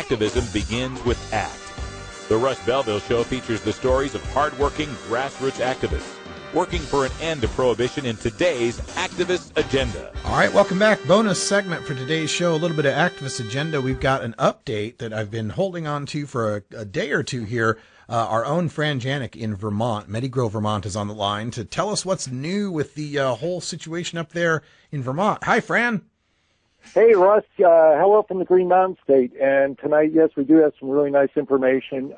activism begins with ACT. The Russ Belville Show features the stories of hardworking grassroots activists working for an end to prohibition in today's activist agenda. All right, welcome back. Bonus segment for today's show, a little bit of activist agenda. We've got an update that I've been holding on to for a day or two here. Our own Fran Janik in Vermont, Meadow, Vermont, is on the line to tell us what's new with the whole situation up there in Vermont. Hi, Fran. Hey, Russ. Hello from the Green Mountain State. And tonight, yes, we do have some really nice information.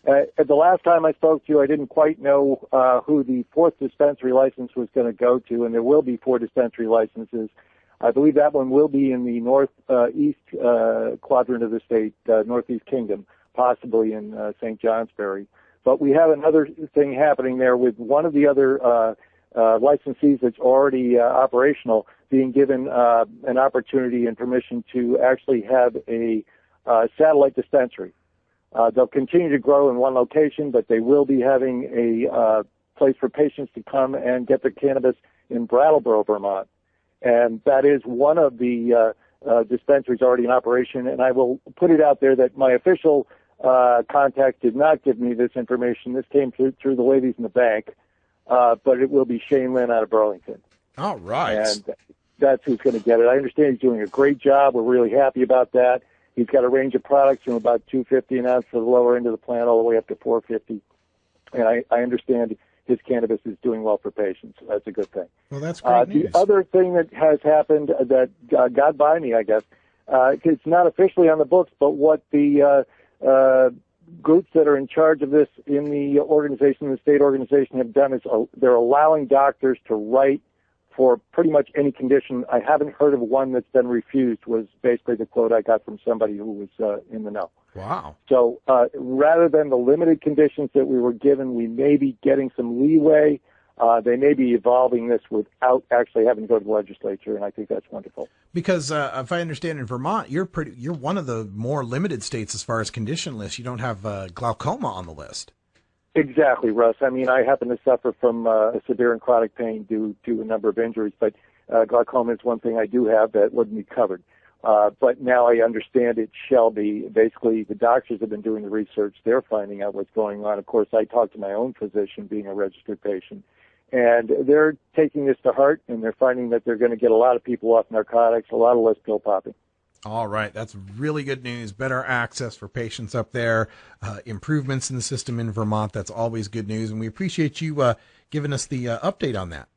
The last time I spoke to you, I didn't quite know who the fourth dispensary license was going to go to, and there will be 4 dispensary licenses. I believe that one will be in the northeast quadrant of the state, Northeast Kingdom, possibly in St. Johnsbury. But we have another thing happening there with one of the other licensees that's already operational being given an opportunity and permission to actually have a satellite dispensary. They'll continue to grow in one location, but they will be having a place for patients to come and get their cannabis in Brattleboro, Vermont. And that is one of the dispensaries already in operation. And I will put it out there that my official contact did not give me this information. This came through the ladies in the bank, but it will be Shane Lynn out of Burlington. All right. And that's who's going to get it. I understand he's doing a great job. We're really happy about that. He's got a range of products from about $250 an ounce for the lower end of the plant all the way up to $450. And I understand his cannabis is doing well for patients. So that's a good thing. Well, that's great news. The other thing that has happened that got by me, I guess, it's not officially on the books, but what the groups that are in charge of this in the organization, the state organization, have done is they're allowing doctors to write for pretty much any condition. I haven't heard of one that's been refused, was basically the quote I got from somebody who was in the know. Wow. So rather than the limited conditions that we were given, we may be getting some leeway. They may be evolving this without actually having to go to the legislature, and I think that's wonderful. Because if I understand, in Vermont, you're one of the more limited states as far as condition lists. You don't have glaucoma on the list. Exactly, Russ. I mean, I happen to suffer from severe and chronic pain due to a number of injuries, but glaucoma is one thing I do have that wouldn't be covered. But now I understand it shall be. Basically, the doctors have been doing the research. They're finding out what's going on. Of course, I talked to my own physician, being a registered patient, and they're taking this to heart, and they're finding that they're going to get a lot of people off narcotics, a lot of less pill popping. All right. That's really good news. Better access for patients up there, improvements in the system in Vermont. That's always good news. And we appreciate you giving us the update on that.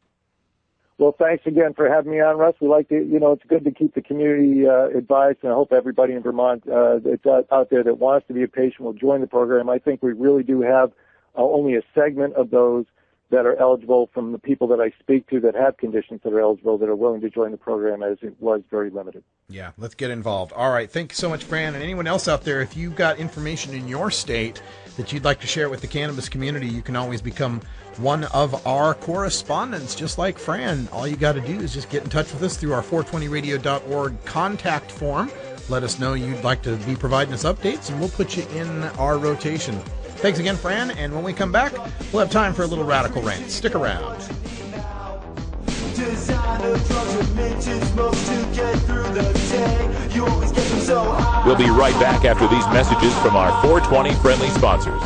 Well, thanks again for having me on, Russ. We like to, it's good to keep the community advised, and I hope everybody in Vermont that's out there that wants to be a patient will join the program. I think we really do have only a segment of those that are eligible from the people that I speak to that have conditions that are eligible, that are willing to join the program, as it was very limited. Yeah, let's get involved. All right, thank you so much, Fran. And anyone else out there, if you've got information in your state that you'd like to share with the cannabis community, you can always become one of our correspondents, just like Fran. All you got to do is just get in touch with us through our 420radio.org contact form. Let us know you'd like to be providing us updates, and we'll put you in our rotation. Thanks again, Fran, and when we come back, we'll have time for a little radical rant. Stick around. We'll be right back after these messages from our 420 friendly sponsors.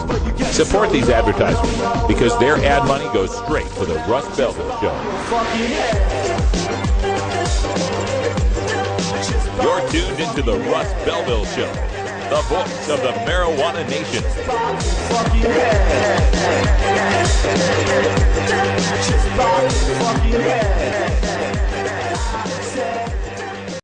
Support these advertisements because their ad money goes straight to the Russ Belville Show. You're tuned into the Russ Belville Show, the voice of the marijuana nation. Just